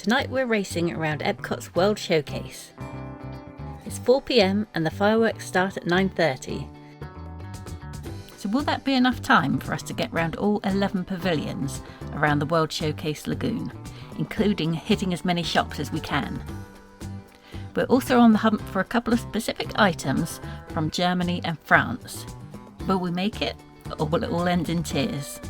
Tonight we're racing around Epcot's World Showcase. It's 4 p.m. and the fireworks start at 9:30. So will that be enough time for us to get round all 11 pavilions around the World Showcase lagoon, including hitting as many shops as we can? We're also on the hunt for a couple of specific items from Germany and France. Will we make it, or will it all end in tears?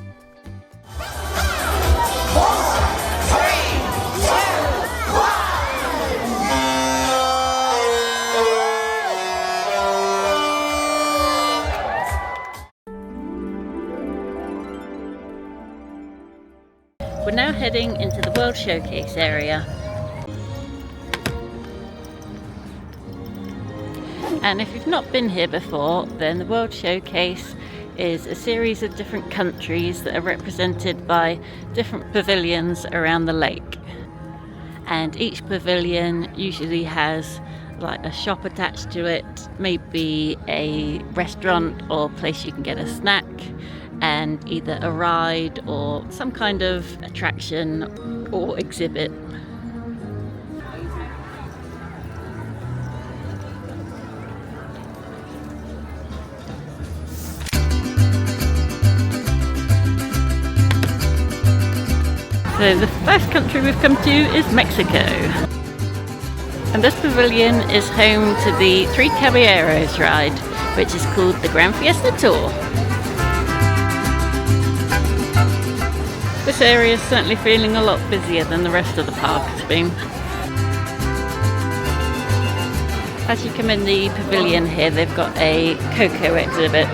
We're now heading into the World Showcase area. And if you've not been here before, then the World Showcase is a series of different countries that are represented by different pavilions around the lake. And each pavilion usually has like a shop attached to it, maybe a restaurant or place you can get a snack, and either a ride or some kind of attraction or exhibit. So the first country we've come to is Mexico. And this pavilion is home to the Three Caballeros ride, which is called the Gran Fiesta Tour. This area is certainly feeling a lot busier than the rest of the park has been. As you come in the pavilion here, they've got a cocoa exhibit.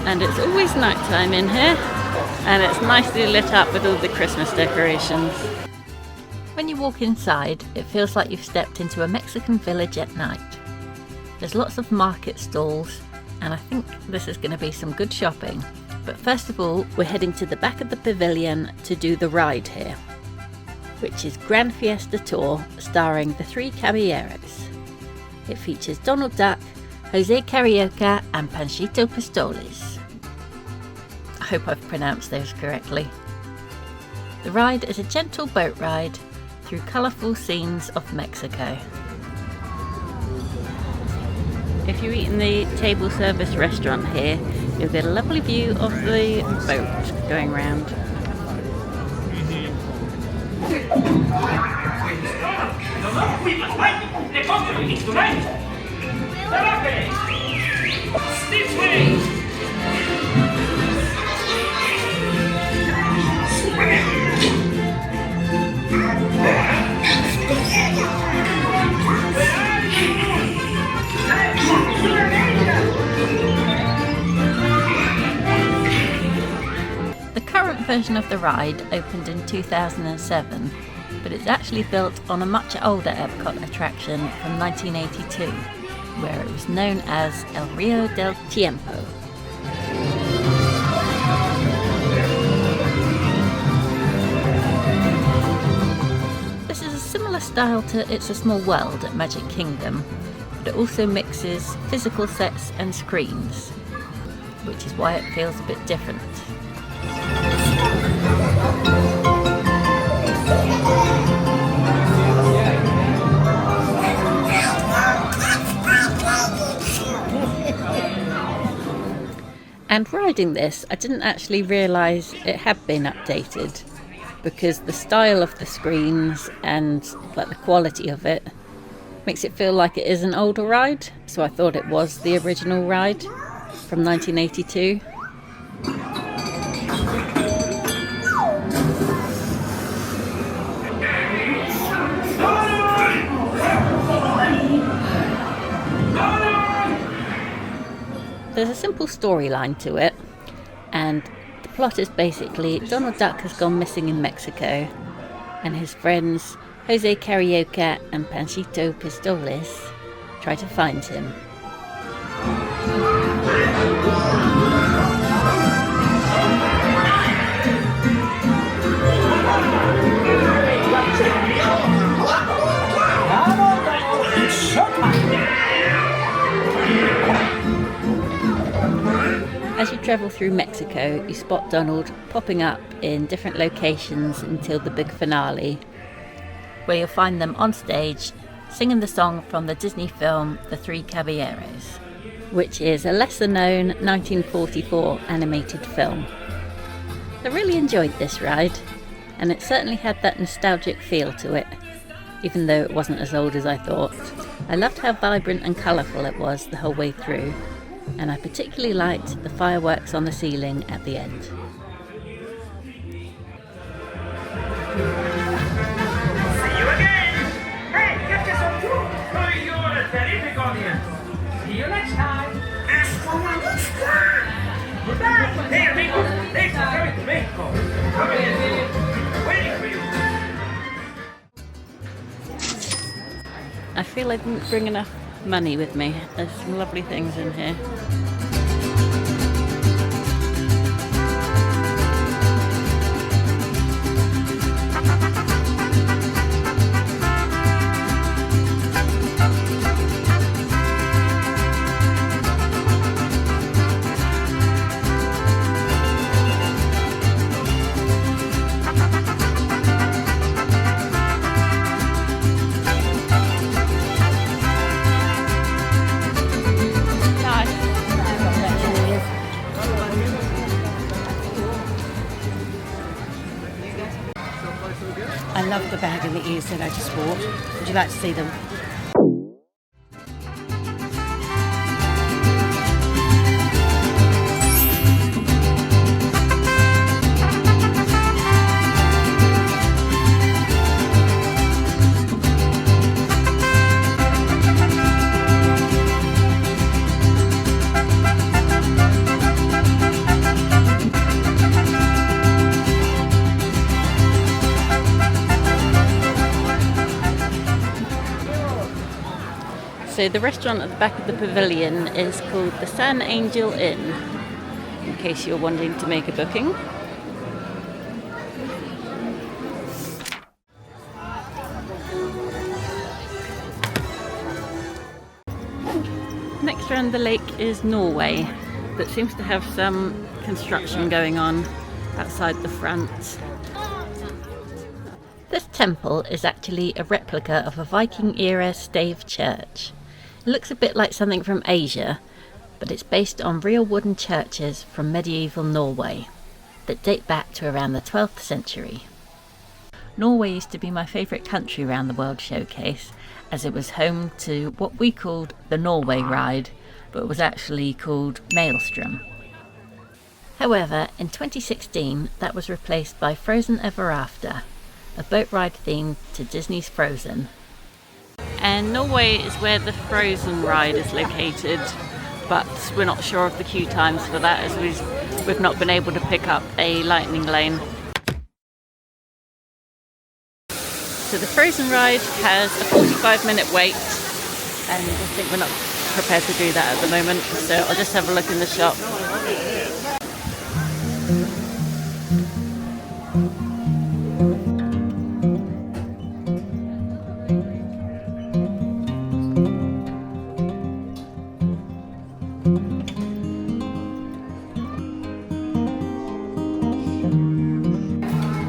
And it's always nighttime in here, and it's nicely lit up with all the Christmas decorations. When you walk inside, it feels like you've stepped into a Mexican village at night. There's lots of market stalls, and I think this is going to be some good shopping. But first of all, we're heading to the back of the pavilion to do the ride here, which is Gran Fiesta Tour starring the Three Caballeros. It features Donald Duck, Jose Carioca and Panchito Pistoles. I hope I've pronounced those correctly. The ride is a gentle boat ride through colourful scenes of Mexico. If you eat in the table service restaurant here, you'll get a lovely view of the boat going round. The current version of the ride opened in 2007, but it's actually built on a much older Epcot attraction from 1982, where it was known as El Rio del Tiempo. This is a similar style to It's a Small World at Magic Kingdom, but it also mixes physical sets and screens, which is why it feels a bit different. And riding this, I didn't actually realise it had been updated, because the style of the screens and like the quality of it makes it feel like it is an older ride, so I thought it was the original ride from 1982. There's a simple storyline to it, and the plot is basically Donald Duck has gone missing in Mexico, and his friends Jose Carioca and Panchito Pistoles try to find him. travel through Mexico, you spot Donald popping up in different locations until the big finale, where you'll find them on stage singing the song from the Disney film The Three Caballeros, which is a lesser known 1944 animated film. I really enjoyed this ride, and it certainly had that nostalgic feel to it, even though it wasn't as old as I thought. I loved how vibrant and colourful it was the whole way through, and I particularly liked the fireworks on the ceiling at the end. See you again! Hey, get yourself too! Oh, you're a terrific audience! See you next time! Hasta la vista! Goodbye! Hey, amigo! Thanks for coming to Mexico! Come in! Waiting for you! I feel I didn't bring enough money with me. There's some lovely things in here. I love the bag and the ears that I just bought. Would you like to see them? So the restaurant at the back of the pavilion is called the San Angel Inn, in case you're wanting to make a booking. Next around the lake is Norway, that seems to have some construction going on outside the front. This temple is actually a replica of a Viking-era stave church. It looks a bit like something from Asia, but it's based on real wooden churches from medieval Norway that date back to around the 12th century. Norway used to be my favourite country around the World Showcase, as it was home to what we called the Norway Ride, but was actually called Maelstrom. However, in 2016 that was replaced by Frozen Ever After, a boat ride themed to Disney's Frozen. And Norway is where the Frozen ride is located, but we're not sure of the queue times for that, as we've not been able to pick up a lightning lane. So the Frozen ride has a 45-minute wait, and I think we're not prepared to do that at the moment, so I'll just have a look in the shop.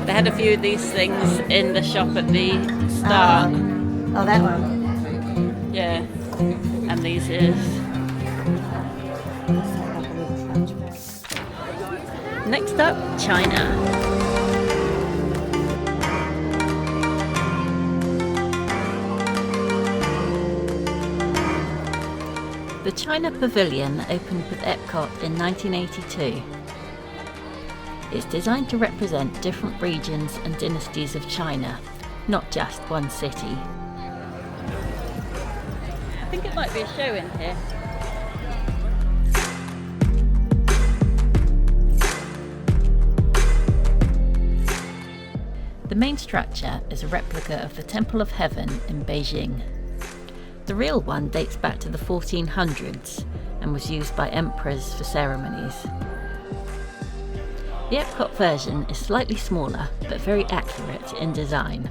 They had a few of these things in the shop at the start. Oh, that one. Yeah, and these is. Next up, China. The China Pavilion opened with Epcot in 1982. It's designed to represent different regions and dynasties of China, not just one city. I think it might be a show in here. The main structure is a replica of the Temple of Heaven in Beijing. The real one dates back to the 1400s and was used by emperors for ceremonies. The Epcot version is slightly smaller but very accurate in design.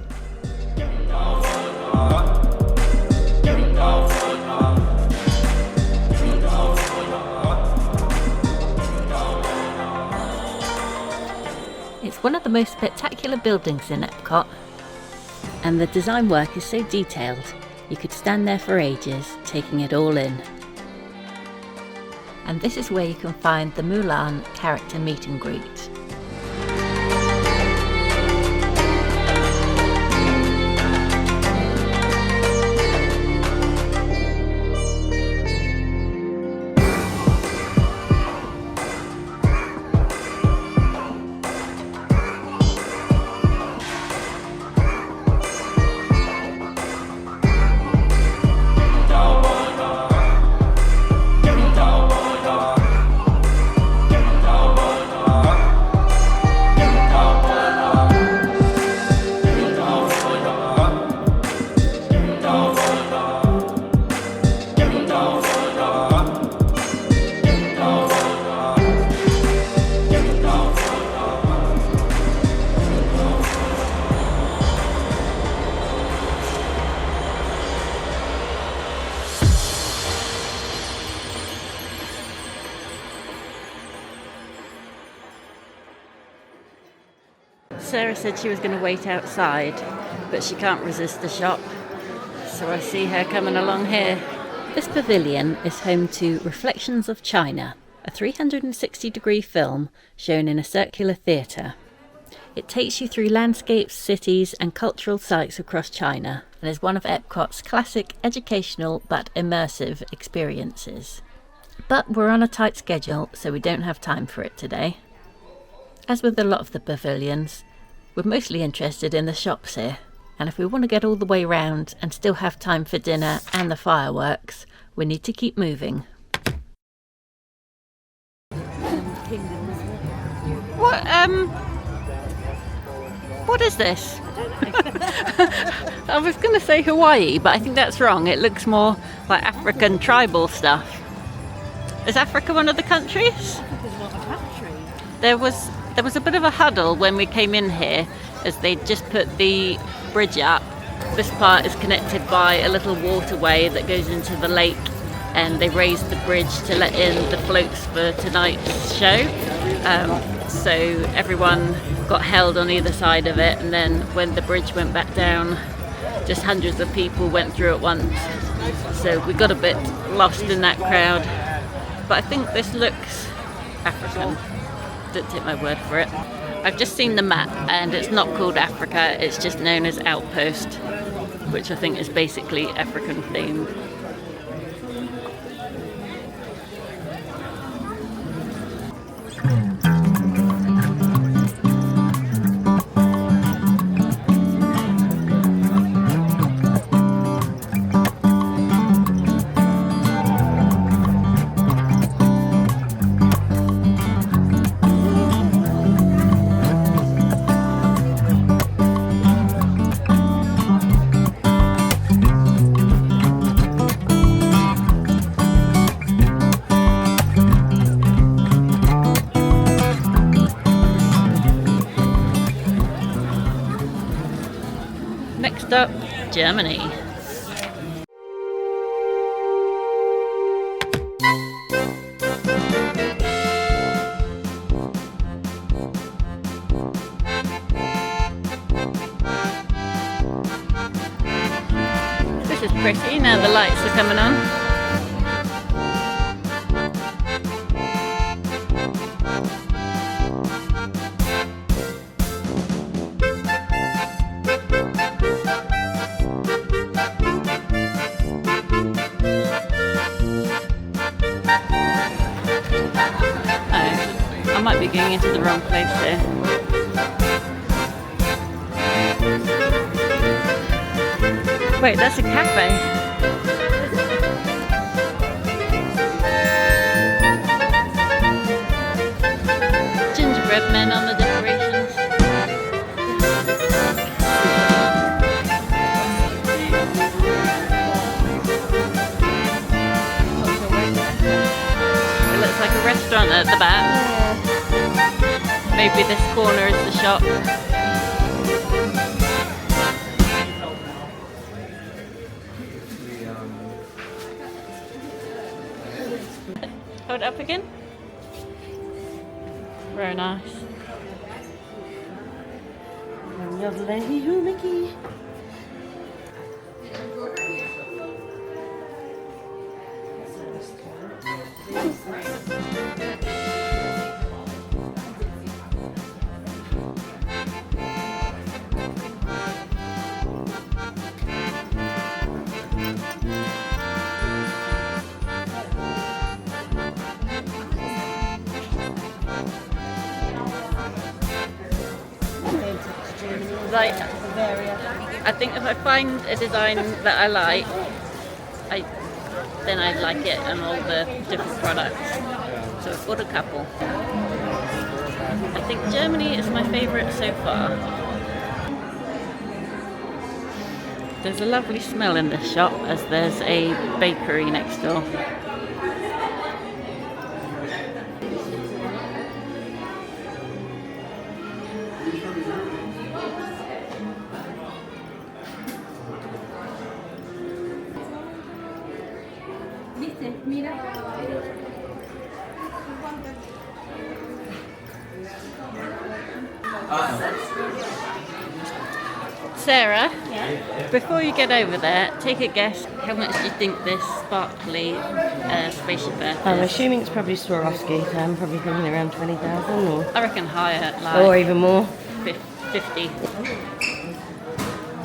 one of the most spectacular buildings in Epcot, and the design work is so detailed you could stand there for ages taking it all in. And this is where you can find the Mulan character meet and greet. Sarah said she was going to wait outside, but she can't resist the shop, so I see her coming along here. This pavilion is home to Reflections of China, a 360-degree film shown in a circular theatre. It takes you through landscapes, cities and cultural sites across China and is one of Epcot's classic educational but immersive experiences. But we're on a tight schedule, so we don't have time for it today. As with a lot of the pavilions, we're mostly interested in the shops here, and if we want to get all the way round and still have time for dinner and the fireworks, we need to keep moving. What is this? I was going to say Hawaii, but I think that's wrong. It looks more like African tribal stuff. Is Africa one of the countries? There was a bit of a huddle when we came in here as they just put the bridge up. This part is connected by a little waterway that goes into the lake, and they raised the bridge to let in the floats for tonight's show. So everyone got held on either side of it, and then when the bridge went back down, just hundreds of people went through at once. So we got a bit lost in that crowd. But I think this looks African. Don't take my word for it. I've just seen the map and it's not called Africa, it's just known as Outpost, which I think is basically African themed. Next up, Germany. This is pretty, now the lights are coming on. I might be going into the wrong place here. Wait, that's a cafe. Gingerbread men on the decorations. It looks like a restaurant at the back. Maybe this corner is the shop. Hold it up again. Very nice. Lovely, Mickey. Like, I think if I find a design that I like, then I like it and all the different products. So I've got a couple. I think Germany is my favourite so far. There's a lovely smell in this shop as there's a bakery next door. Sarah, before you get over there, take a guess how much do you think this sparkly spaceship Earth I'm is? assuming it's probably Swarovski, so I'm probably thinking around 20,000 or I reckon higher, like or even more. 50.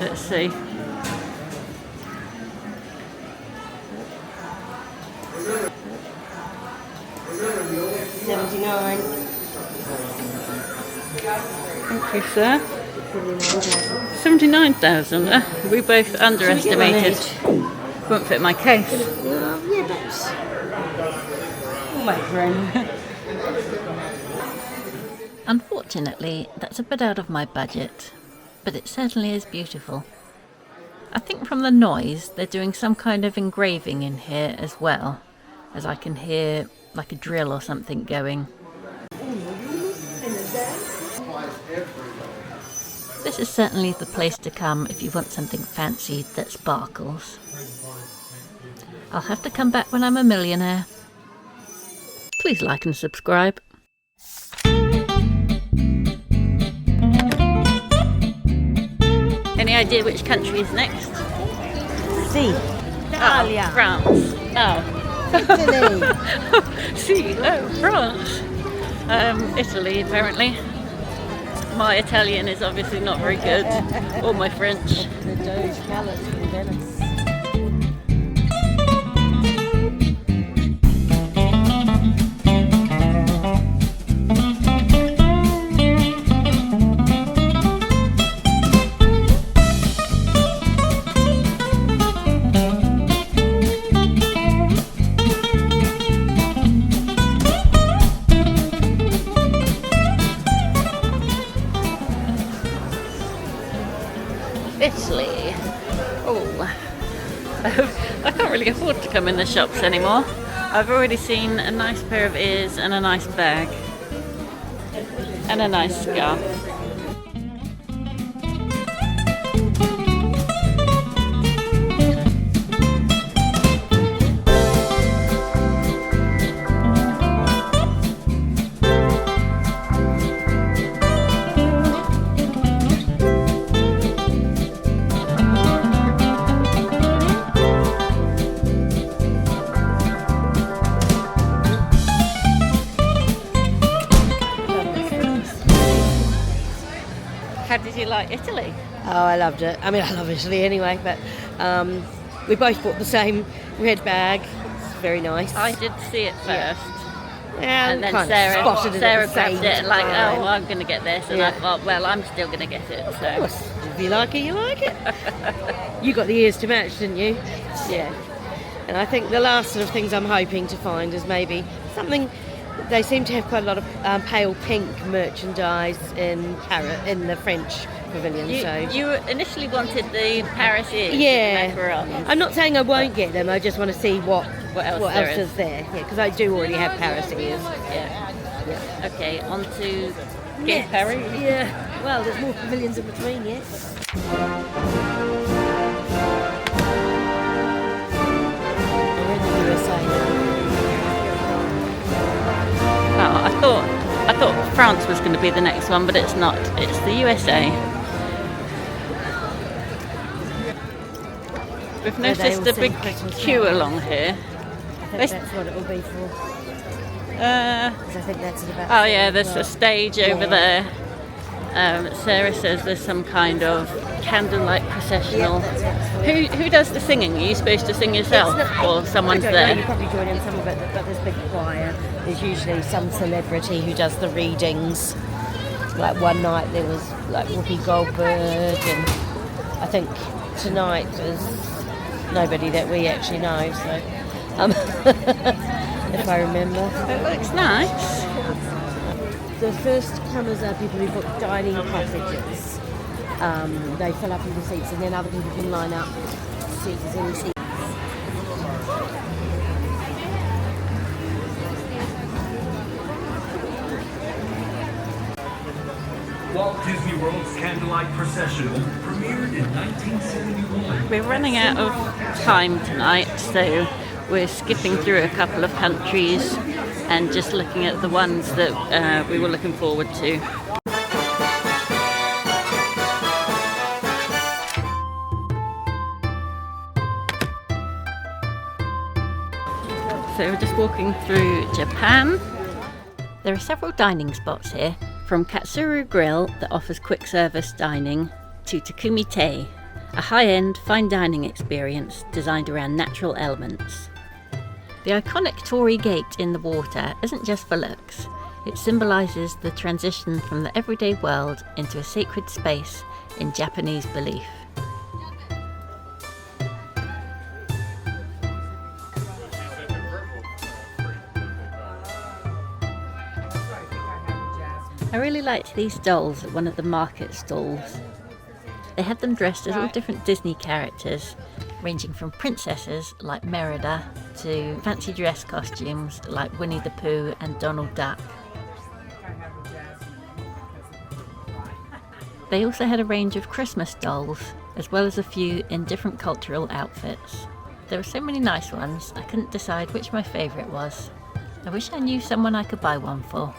Let's see. $79. Thank you, sir. 79,000. We both underestimated. Won't fit my case. Yeah, babes. Oh my Gran. Unfortunately, that's a bit out of my budget, but it certainly is beautiful. I think from the noise, they're doing some kind of engraving in here as well, as I can hear like a drill or something going. This is certainly the place to come if you want something fancy that sparkles. I'll have to come back when I'm a millionaire. Please like and subscribe. Any idea which country is next? Italia. France. Oh. Italy. France. Italy, apparently. My Italian is obviously not very good, or my French. The Doge Palace in Venice. Italy. Oh, I can't really afford to come in the shops anymore. I've already seen a nice pair of ears and a nice bag and a nice scarf. How did you like Italy? Oh, I loved it. I mean, I love Italy anyway, but we both bought the same red bag. It's very nice. I did see it first. Yeah, And then kind of Sarah spotted it at the grabbed same it like, time. oh, I'm going to get this. And I thought, well, I'm still going to get it. Of So course, if you like it, you like it. You got the ears to match, didn't you? Yeah. And I think the last sort of things I'm hoping to find is maybe something. They seem to have quite a lot of pale pink merchandise in the French pavilion. you initially wanted the Paris ears. Yeah. Macarons. I'm not saying I won't get them. I just want to see what else else there is there. Yeah, because I do already have Paris ears. Yeah. Okay, on to Yes. Paris. Yeah. Well, there's more pavilions in between. Yes. We're in the U.S.A. Oh, I thought France was going to be the next one, but it's not. It's the U.S.A. We've where they noticed all a sing big Christmas queue carols. along here. I think that's what it will be for. 'Cause I think that's at about. Oh yeah, there's a stage over Yeah. there. Sarah says there's some kind of candlelight processional. Yeah, that's what it's for. Who does the singing? Are you supposed to sing yourself, or someone's I don't know, there? you probably join in some of it, but there's big choir. There's usually some celebrity who does the readings. Like one night there was like Whoopi Goldberg, and I think tonight there's nobody that we actually know. So, if I remember, It looks nice. the first comers are people who book dining packages. They fill up all the seats, and then other people can line up to see if there's any seats. Walt Disney World's Candlelight Processional premiered in 1971. We're running out of time tonight, so we're skipping through a couple of countries and just looking at the ones that we were looking forward to. So we're just walking through Japan. There are several dining spots here, from Katsuru Grill that offers quick service dining to Takumi Tei, a high-end fine dining experience designed around natural elements. The iconic Torii Gate in the water isn't just for looks, it symbolises the transition from the everyday world into a sacred space in Japanese belief. I really liked these dolls at one of the market stalls. They had them dressed as all different Disney characters, ranging from princesses like Merida to fancy dress costumes like Winnie the Pooh and Donald Duck. They also had a range of Christmas dolls, as well as a few in different cultural outfits. There were so many nice ones, I couldn't decide which my favourite was. I wish I knew someone I could buy one for.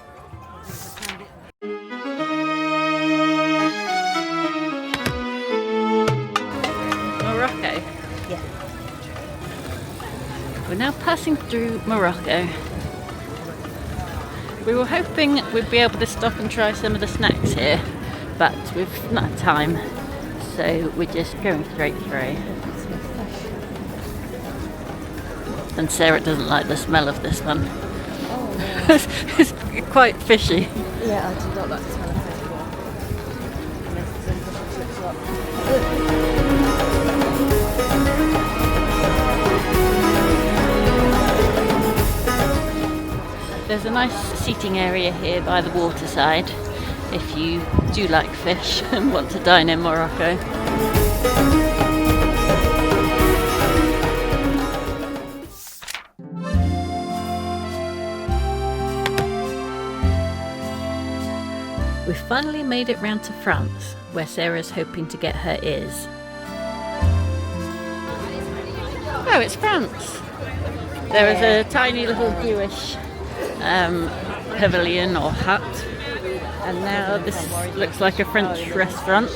Morocco. Yeah. We're now passing through Morocco. We were hoping we'd be able to stop and try some of the snacks here, but we've not had time, so we're just going straight through. And Sarah doesn't like the smell of this one. Oh, no. It's quite fishy. Yeah, I do not like the smell of fish at all. Unless it's in fish and chips shop. There's a nice seating area here by the waterside if you do like fish and want to dine in Morocco. We've finally made it round to France, where Sarah's hoping to get her ears. Oh, it's France! There is a tiny little Jewish pavilion or hut, and now this looks like a French restaurant.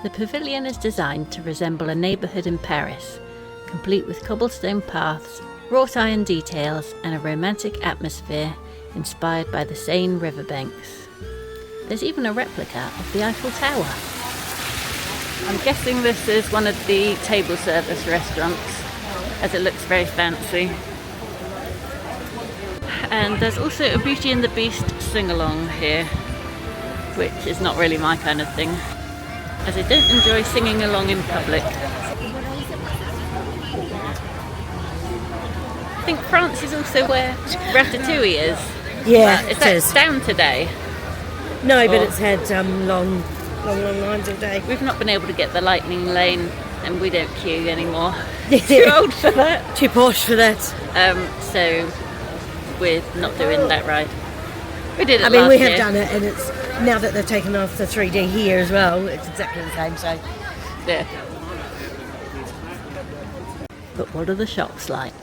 The pavilion is designed to resemble a neighbourhood in Paris, complete with cobblestone paths, wrought iron details and a romantic atmosphere inspired by the Seine riverbanks. There's even a replica of the Eiffel Tower. I'm guessing this is one of the table service restaurants, as it looks very fancy. And there's also a Beauty and the Beast sing-along here, which is not really my kind of thing, as I don't enjoy singing along in public. I think France is also where Ratatouille is. Yeah, Is it that is. down today? No, but Or- it's had long lines all day. We've not been able to get the lightning lane, and we don't queue anymore. Too old for that. Too posh for that. So we're not doing that ride. We did it I mean, last we have year. done it, and it's now that they've taken off the 3D here as well. It's exactly the same. So Yeah. But what are the shops like?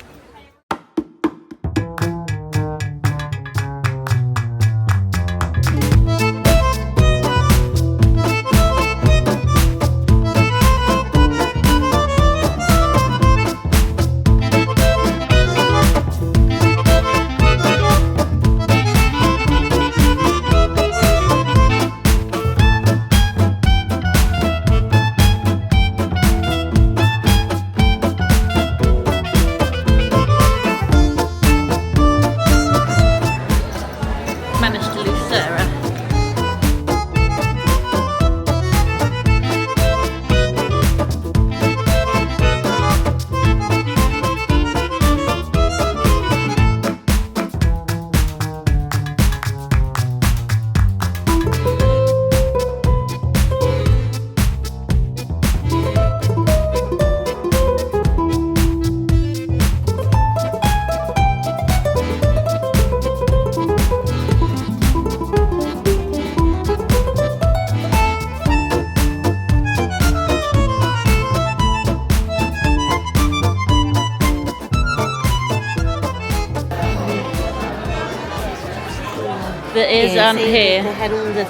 The ears aren't see, here. They had all the...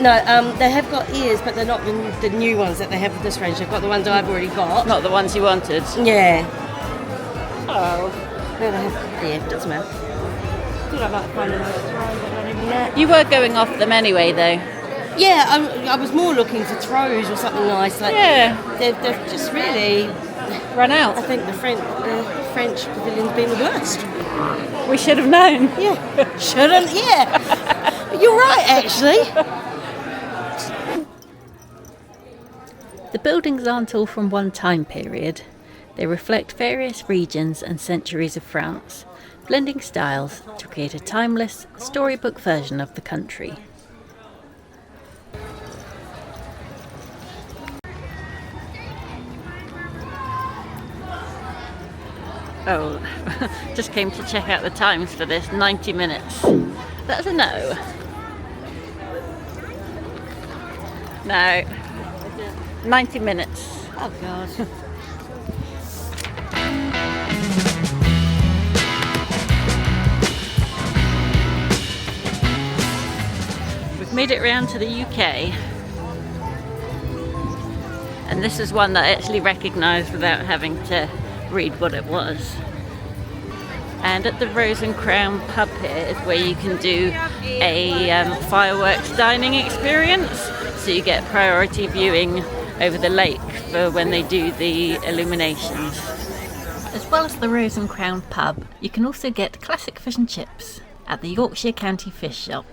No, they have got ears, but they're not the new ones that they have with this range. They've got the ones I've already got. Not the ones you wanted. Yeah. Oh. No, they have... Yeah, doesn't matter. I thought I might find them, but not even that. You were going off them anyway, though. Yeah, I was more looking for throws or something nice. Like, Yeah. They've just really... Run out. I think the French pavilion's been the worst. We should have known. Yeah. Shouldn't, yeah. You're right, actually. The buildings aren't all from one time period. They reflect various regions and centuries of France, blending styles to create a timeless, storybook version of the country. Oh, just came to check out the times for this. 90 minutes. That's a no. No. 90 minutes. Oh, God. We've made it round to the UK. And this is one that I actually recognised without having to read what it was. And at the Rose and Crown pub here is where you can do a fireworks dining experience. So you get priority viewing over the lake for when they do the illuminations. As well as the Rose and Crown pub, you can also get classic fish and chips at the Yorkshire County Fish Shop.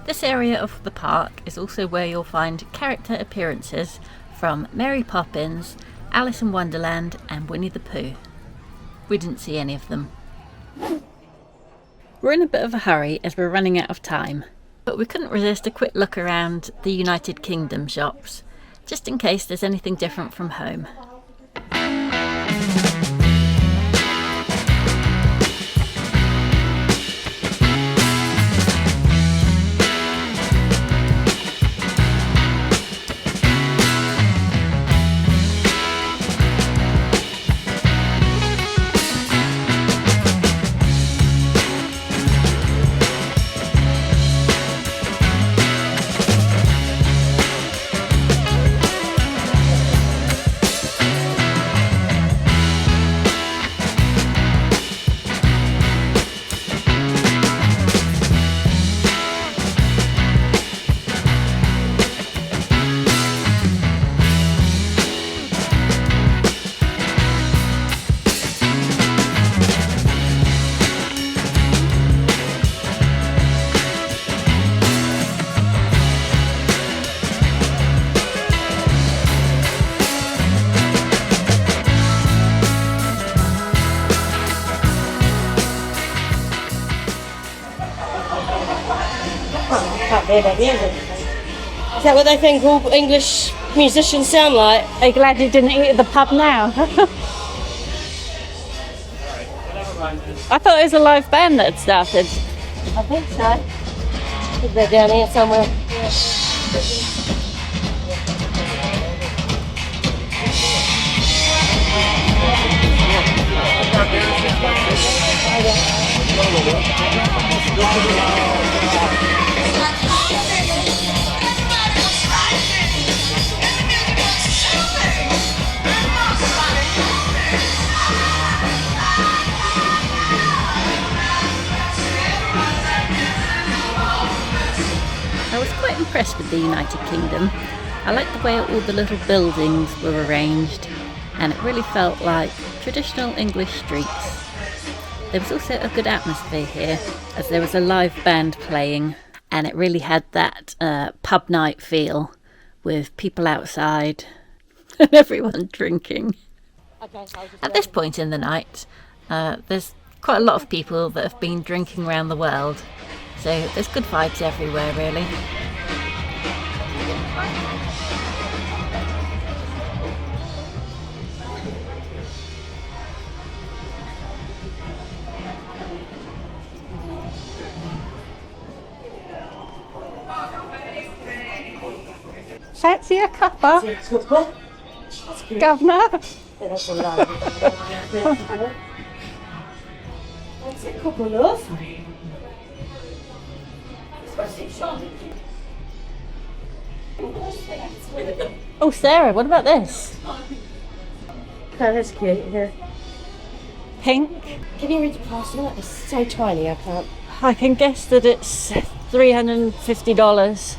This area of the park is also where you'll find character appearances from Mary Poppins, Alice in Wonderland and Winnie the Pooh. We didn't see any of them. We're in a bit of a hurry as we're running out of time, but we couldn't resist a quick look around the United Kingdom shops, just in case there's anything different from home. Is that what they think all English musicians sound like? Are you glad you didn't eat at the pub now? I thought it was a live band that had started. I think so. I think they're down here somewhere. I was quite impressed with the United Kingdom. I liked the way all the little buildings were arranged, and it really felt like traditional English streets. There was also a good atmosphere here, as there was a live band playing, and it really had that pub night feel, with people outside and everyone drinking. At this point in the night, there's quite a lot of people that have been drinking around the world, so there's good vibes everywhere, really. Fancy a cuppa, Governor? That's a lot. That's a couple of. Oh, Sarah, what about this? Oh, that's cute, yeah. Pink. Can you read the price on that? It's so tiny, I can't. I can guess that it's $350.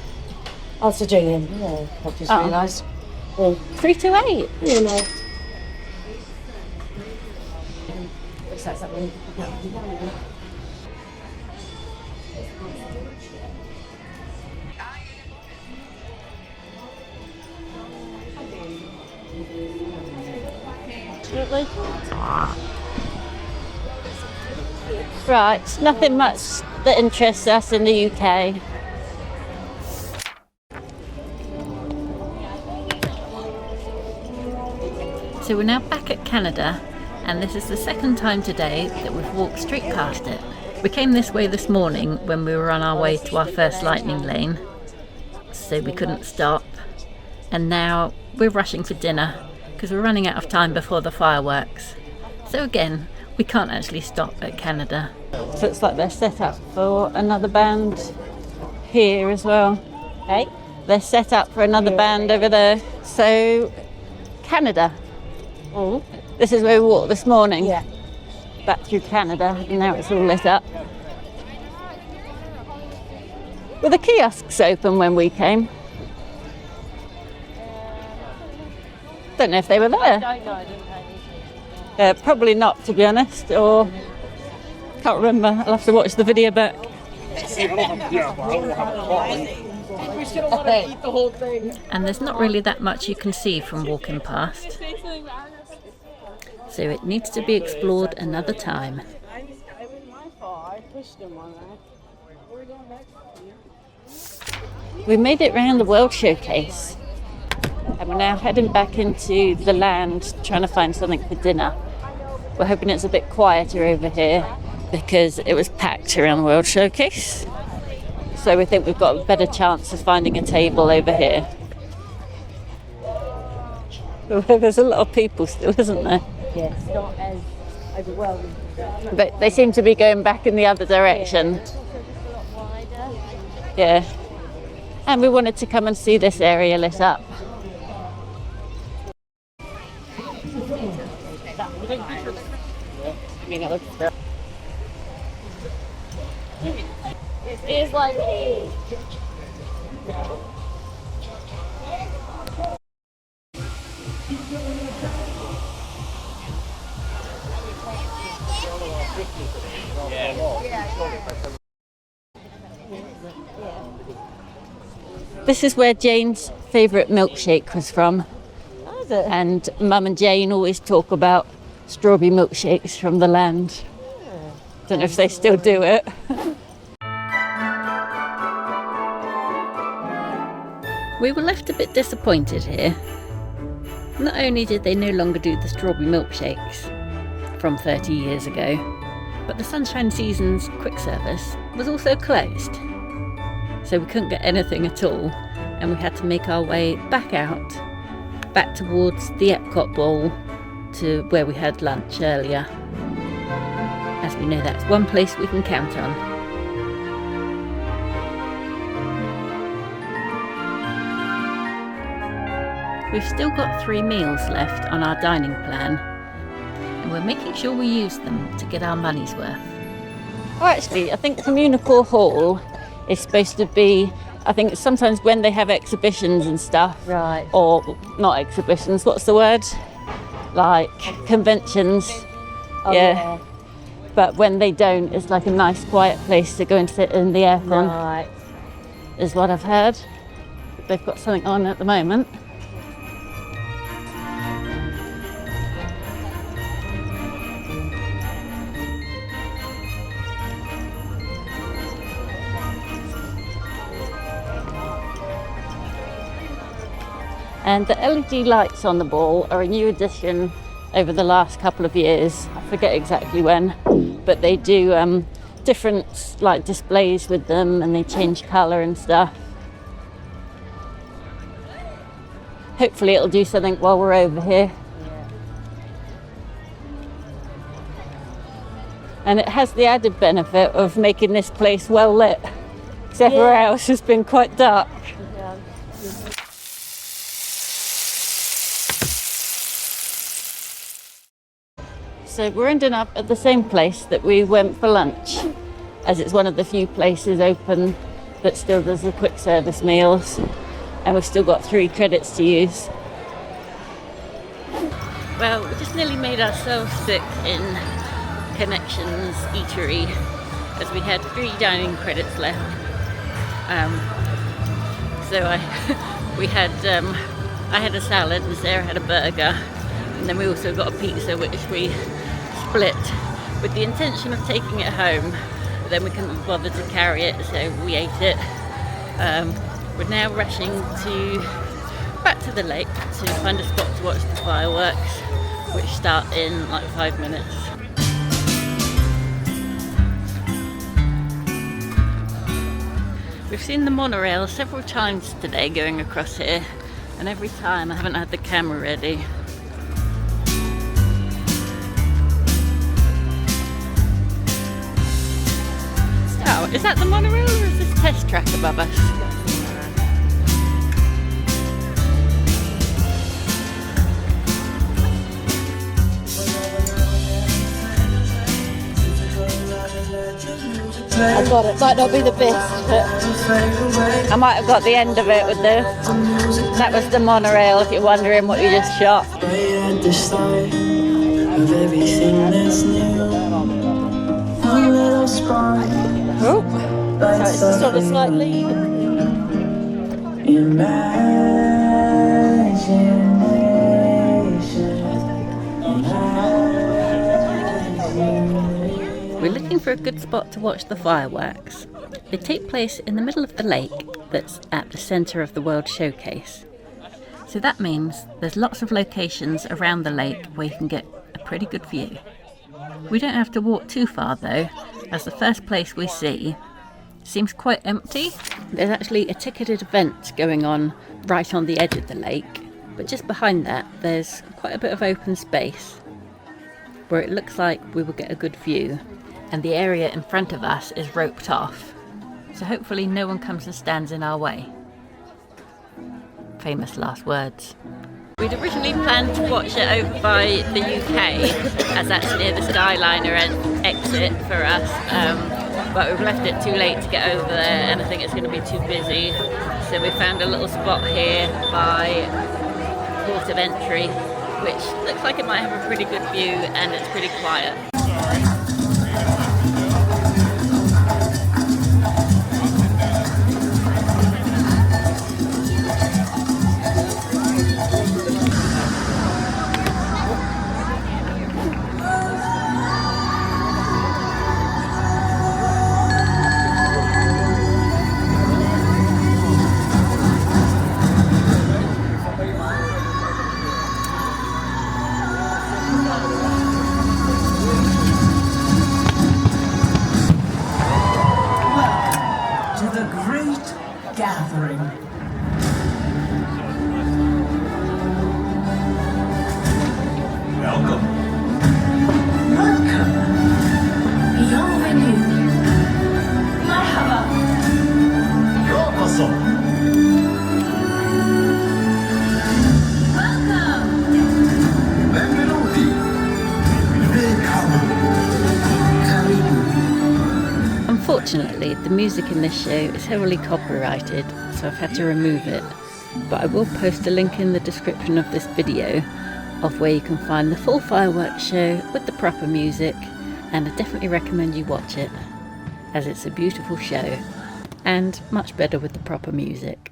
Oh, it's a Julian. Yeah, I've just realised. 328. You know. What's that, something? Right, nothing much that interests us in the UK. So we're now back at Canada, and this is the second time today that we've walked straight past it. We came this way this morning when we were on our way to our first lightning lane, so we couldn't stop. And now we're rushing for dinner because we're running out of time before the fireworks. So again, we can't actually stop at Canada. So it's like they're set up for another band here as well. Hey? They're set up for another band over there. So, Canada. Mm. This is where we walked this morning. Yeah. Back through Canada, and now it's all lit up. Were the kiosks open when we came? Don't know if they were there. I don't know, I didn't pay anything. Probably not, to be honest, or can't remember. I'll have to watch the video back. And there's not really that much you can see from walking past, so it needs to be explored another time. We made it round the World Showcase, and we're now heading back into the land trying to find something for dinner. We're hoping it's a bit quieter over here because it was packed around the World Showcase. So we think we've got a better chance of finding a table over here. There's a lot of people still, isn't there? Yeah, it's not as overwhelming. But they seem to be going back in the other direction. It's also just a lot wider. Yeah. And we wanted to come and see this area lit up. It's like This is where Jane's favourite milkshake was from. Oh, is it? And Mum and Jane always talk about strawberry milkshakes from the land. Don't know if they still do it. We were left a bit disappointed here. Not only did they no longer do the strawberry milkshakes from 30 years ago, but the Sunshine Seasons quick service was also closed. So we couldn't get anything at all, and we had to make our way back out, back towards the Epcot Bowl to where we had lunch earlier. As we know, that's one place we can count on. We've still got 3 meals left on our dining plan, and we're making sure we use them to get our money's worth. Oh, actually, I think Communicore Hall is supposed to be, I think sometimes when they have exhibitions and stuff, right. or not exhibitions, what's the word? Like conventions. Oh, yeah. But when they don't, it's like a nice quiet place to go and sit in the aircon, Right. is what I've heard. They've got something on at the moment. And the LED lights on the ball are a new addition over the last couple of years. I forget exactly when, but they do different like displays with them, and they change colour and stuff. Hopefully it'll do something while we're over here. Yeah. And it has the added benefit of making this place well lit. because everywhere else has been quite dark. Yeah. So we're ending up at the same place that we went for lunch, as it's one of the few places open that still does the quick service meals, and we've still got 3 credits to use. Well, we just nearly made ourselves sick in Connections Eatery, as we had 3 dining credits left. So I had a salad and Sarah had a burger, and then we also got a pizza which we split with the intention of taking it home, but then we couldn't be bothered to carry it, so we ate it. We're now rushing back to the lake to find a spot to watch the fireworks, which start in like 5 minutes. We've seen the monorail several times today going across here, and every time I haven't had the camera ready. Oh, is that the monorail or is this test track above us? I got it. Might not be the best, but I might have got the end of it with that was the monorail, if you're wondering what you just shot. Right at the start of everything that's new. A little spark. Oh, so it's just on a slight lead. We're looking for a good spot to watch the fireworks. They take place in the middle of the lake that's at the centre of the World Showcase. So that means there's lots of locations around the lake where you can get a pretty good view. We don't have to walk too far though, as the first place we see seems quite empty. There's actually a ticketed event going on right on the edge of the lake, but just behind that there's quite a bit of open space where it looks like we will get a good view, and the area in front of us is roped off, so hopefully no one comes and stands in our way. Famous last words. We'd originally planned to watch it over by the UK, as that's near the Skyliner exit for us, but we've left it too late to get over there, and I think it's going to be too busy, so we found a little spot here by port of entry, which looks like it might have a pretty good view, and it's pretty quiet. Gathering. Welcome. Welcome. Bienvenue. Marhaba. Yokoso. Welcome. Benvenuti. Welcome. Karibu. Unfortunately, the music in this show is heavily copyrighted, so I've had to remove it, but I will post a link in the description of this video of where you can find the full fireworks show with the proper music, and I definitely recommend you watch it, as it's a beautiful show, and much better with the proper music.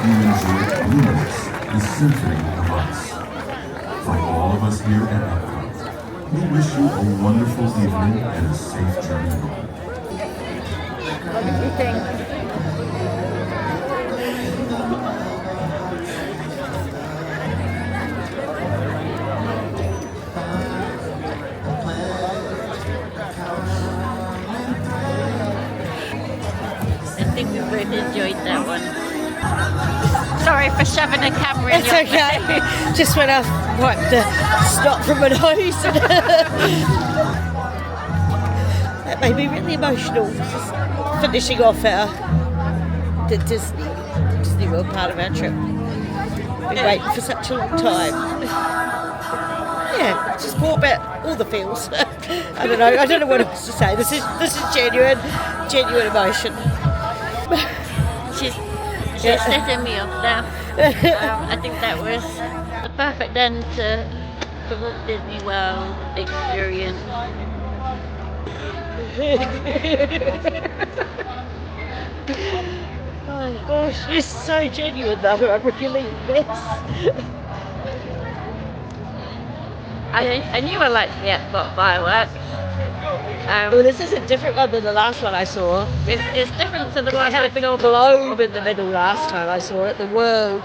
you enjoyed Luminous, the Symphony of Us. From all of us here at EPCOT, we wish you a wonderful evening and a safe journey home. What did you think? I think we both enjoyed that one. Sorry for shoving a camera in It's your okay. Just when I wiped the snot from my nose. That made me really emotional. Just finishing off the Disney World part of our trip. Been waiting for such a long time. Yeah, just brought back all the feels. I don't know what else to say. This is genuine emotion. She's setting me off now. I think that was the perfect end to the Walt Disney World experience. Oh gosh, it's so genuine though. I really miss. I knew I liked the Epcot fireworks. Well, this is a different one than the last one I saw. It's different to the It one had a big old globe in the middle last time I saw it, the world.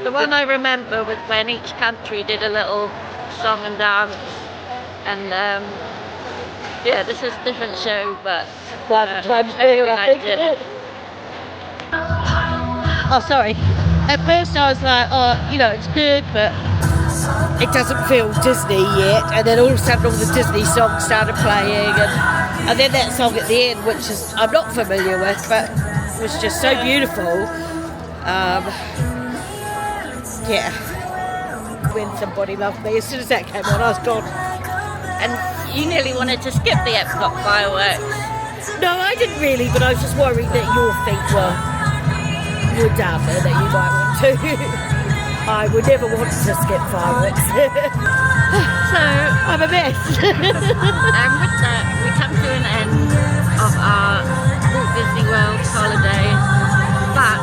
The one I remember was when each country did a little song and dance, and yeah, this is a different show, but I liked it. Oh, sorry. At first I was like, oh, it's good, but it doesn't feel Disney yet. And then all of a sudden all the Disney songs started playing, and then that song at the end, which is I'm not familiar with, but was just so beautiful. Yeah. When Somebody Loved Me, as soon as that came on, I was gone. And you nearly wanted to skip the Epcot fireworks. No, I didn't really, but I was just worried that your feet were down there, that you might want to. I would never want to skip fireworks. So I'm a mess. and with that, we come to an end of our Walt Disney World holiday, but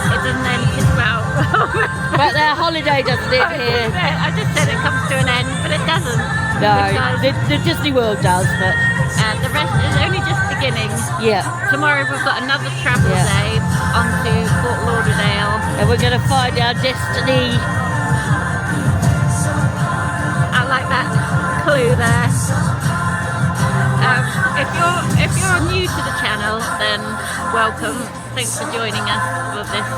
it doesn't end just about. But their holiday doesn't end here. I just said it comes to an end, but it doesn't. No, Because the Disney World does, but the rest is only just beginning. yeah. Tomorrow we've got another travel day onto Fort Lauderdale. And we're going to find our destiny. I like that clue there. If you're new to the channel, then welcome. Thanks for joining us for this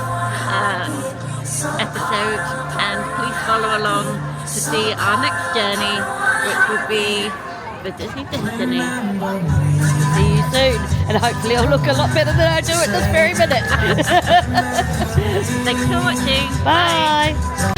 episode, and please follow along to see our next journey, which will be the Disney Destiny. See you soon. And hopefully I'll look a lot better than I do at this very minute. Thanks for watching. Bye.